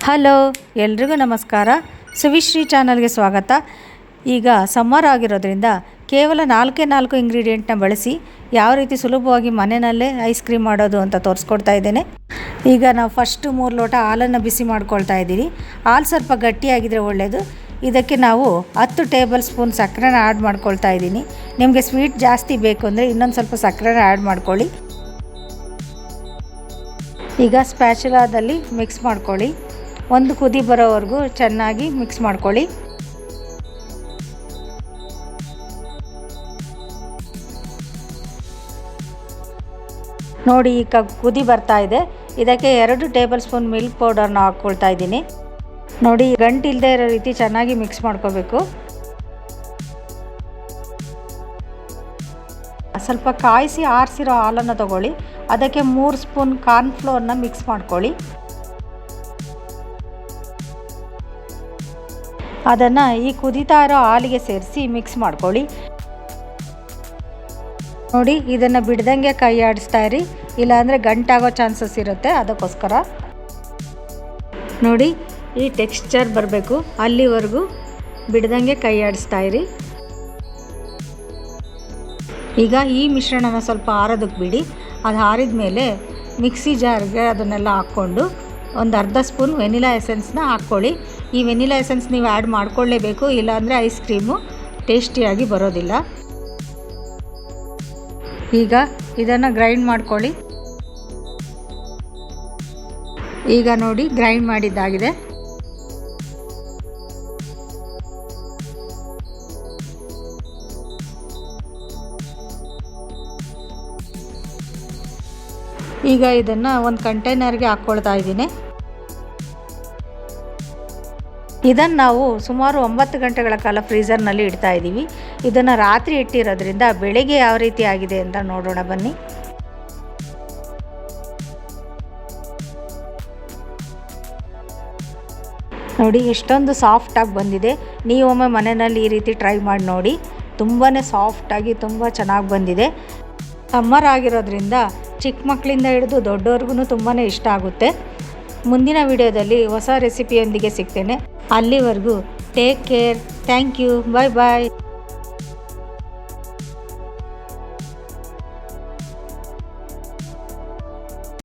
Hello, ಎಲ್ರಿಗೂ ನಮಸ್ಕಾರ. ಸುವಿಶ್ರೀ ಚಾನಲ್ಗೆ ಸ್ವಾಗತ. ಈಗ ಸಮ್ಮರ್ ಆಗಿರೋದ್ರಿಂದ ಕೇವಲ 4 ಇಂಗ್ರೀಡಿಯೆಂಟ್ನ ಬಳಸಿ ಯಾವ ರೀತಿ ಸುಲಭವಾಗಿ ಮನೆಯಲ್ಲೇ ಐಸ್ ಕ್ರೀಮ್ ಮಾಡೋದು ಅಂತ ತೋರಿಸ್ಕೊಡ್ತಾ ಇದ್ದೇನೆ. ಈಗ ನಾವು ಫಸ್ಟು 3 ಲೋಟ ಹಾಲನ್ನು ಬಿಸಿ ಮಾಡ್ಕೊಳ್ತಾ ಇದ್ದೀವಿ. ಹಾಲು ಸ್ವಲ್ಪ ಗಟ್ಟಿಯಾಗಿದ್ದರೆ ಒಳ್ಳೆಯದು. ಇದಕ್ಕೆ ನಾವು 10 ಟೇಬಲ್ ಸ್ಪೂನ್ ಸಕ್ಕರೆನ ಆ್ಯಡ್ ಮಾಡ್ಕೊಳ್ತಾ ಇದ್ದೀನಿ. ನಿಮಗೆ ಸ್ವೀಟ್ ಜಾಸ್ತಿ ಬೇಕು ಅಂದರೆ ಇನ್ನೊಂದು ಸ್ವಲ್ಪ ಸಕ್ಕರೆನ ಆ್ಯಡ್ ಮಾಡ್ಕೊಳ್ಳಿ. ಈಗ ಸ್ಪ್ಯಾಚುಲಾದಲ್ಲಿ ಮಿಕ್ಸ್ ಮಾಡ್ಕೊಳ್ಳಿ. ಒಂದು ಕುದಿ ಬರೋವರೆಗೂ ಚೆನ್ನಾಗಿ ಮಿಕ್ಸ್ ಮಾಡ್ಕೊಳ್ಳಿ. ನೋಡಿ, ಈಗ ಕುದಿ ಬರ್ತಾ ಇದೆ. ಇದಕ್ಕೆ 2 ಟೇಬಲ್ ಸ್ಪೂನ್ ಮಿಲ್ಕ್ ಪೌಡರ್ನ ಹಾಕ್ಕೊಳ್ತಾ ಇದ್ದೀನಿ. ನೋಡಿ, ಗಂಟು ಇಲ್ಲದೆ ಇರೋ ರೀತಿ ಚೆನ್ನಾಗಿ ಮಿಕ್ಸ್ ಮಾಡ್ಕೋಬೇಕು. ಸ್ವಲ್ಪ ಕಾಯಿಸಿ ಆರಿಸಿರೋ ಹಾಲನ್ನು ತಗೊಳ್ಳಿ. ಅದಕ್ಕೆ 3 ಸ್ಪೂನ್ ಕಾರ್ನ್ಫ್ಲೋರ್ನ ಮಿಕ್ಸ್ ಮಾಡ್ಕೊಳ್ಳಿ. ಅದನ್ನು ಈ ಕುದೀತಾ ಇರೋ ಹಾಲಿಗೆ ಸೇರಿಸಿ ಮಿಕ್ಸ್ ಮಾಡ್ಕೊಳ್ಳಿ. ನೋಡಿ, ಇದನ್ನು ಬಿಡ್ದಂಗೆ ಕೈ ಆಡಿಸ್ತಾ ಇರಿ, ಇಲ್ಲಾಂದರೆ ಗಂಟಾಗೋ ಚಾನ್ಸಸ್ ಇರುತ್ತೆ. ಅದಕ್ಕೋಸ್ಕರ ನೋಡಿ, ಈ ಟೆಕ್ಸ್ಚರ್ ಬರಬೇಕು, ಅಲ್ಲಿವರೆಗೂ ಬಿಡ್ದಂಗೆ ಕೈ ಆಡಿಸ್ತಾ ಇರಿ. ಈಗ ಈ ಮಿಶ್ರಣನ ಸ್ವಲ್ಪ ಆರೋದಕ್ಕೆ ಬಿಡಿ. ಅದು ಆರಿದ ಮೇಲೆ ಮಿಕ್ಸಿ ಜಾರ್ಗೆ ಅದನ್ನೆಲ್ಲ ಹಾಕ್ಕೊಂಡು ಒಂದು ಅರ್ಧ ಸ್ಪೂನ್ ವೆನಿಲಾ ಎಸೆನ್ಸ್ನ ಹಾಕ್ಕೊಳ್ಳಿ. ಈ ವೆನಿಲಾ ಎಸೆನ್ಸ್ ನೀವು ಆ್ಯಡ್ ಮಾಡ್ಕೊಳ್ಳೇಬೇಕು, ಇಲ್ಲಾಂದರೆ ಐಸ್ ಕ್ರೀಮು ಟೇಸ್ಟಿಯಾಗಿ ಬರೋದಿಲ್ಲ. ಈಗ ಇದನ್ನು ಗ್ರೈಂಡ್ ಮಾಡ್ಕೊಳ್ಳಿ. ಈಗ ನೋಡಿ, ಗ್ರೈಂಡ್ ಮಾಡಿದ್ದಾಗಿದೆ. ಈಗ ಇದನ್ನು ಒಂದು ಕಂಟೈನರ್ಗೆ ಹಾಕ್ಕೊಳ್ತಾ ಇದ್ದೀನಿ. ಇದನ್ನು ನಾವು ಸುಮಾರು 9 ಗಂಟೆಗಳ ಕಾಲ ಫ್ರೀಝರ್ನಲ್ಲಿ ಇಡ್ತಾ ಇದ್ದೀವಿ. ಇದನ್ನು ರಾತ್ರಿ ಇಟ್ಟಿರೋದ್ರಿಂದ ಬೆಳಗ್ಗೆ ಯಾವ ರೀತಿ ಆಗಿದೆ ಅಂತ ನೋಡೋಣ ಬನ್ನಿ. ನೋಡಿ, ಎಷ್ಟೊಂದು ಸಾಫ್ಟಾಗಿ ಬಂದಿದೆ. ನೀವೊಮ್ಮೆ ಮನೆಯಲ್ಲಿ ಈ ರೀತಿ ಟ್ರೈ ಮಾಡಿ ನೋಡಿ. ತುಂಬಾ ಸಾಫ್ಟಾಗಿ ತುಂಬ ಚೆನ್ನಾಗಿ ಬಂದಿದೆ. ಸಮ್ಮರ್ ಆಗಿರೋದ್ರಿಂದ ಚಿಕ್ಕ ಮಕ್ಕಳಿಂದ ಹಿಡಿದು ದೊಡ್ಡವ್ರಿಗೂ ತುಂಬಾ ಇಷ್ಟ ಆಗುತ್ತೆ. ಮುಂದಿನ ವಿಡಿಯೋದಲ್ಲಿ ಹೊಸ ರೆಸಿಪಿಯೊಂದಿಗೆ ಸಿಗ್ತೇನೆ. ಅಲ್ಲಿವರೆಗೂ take care. Thank you. Bye bye.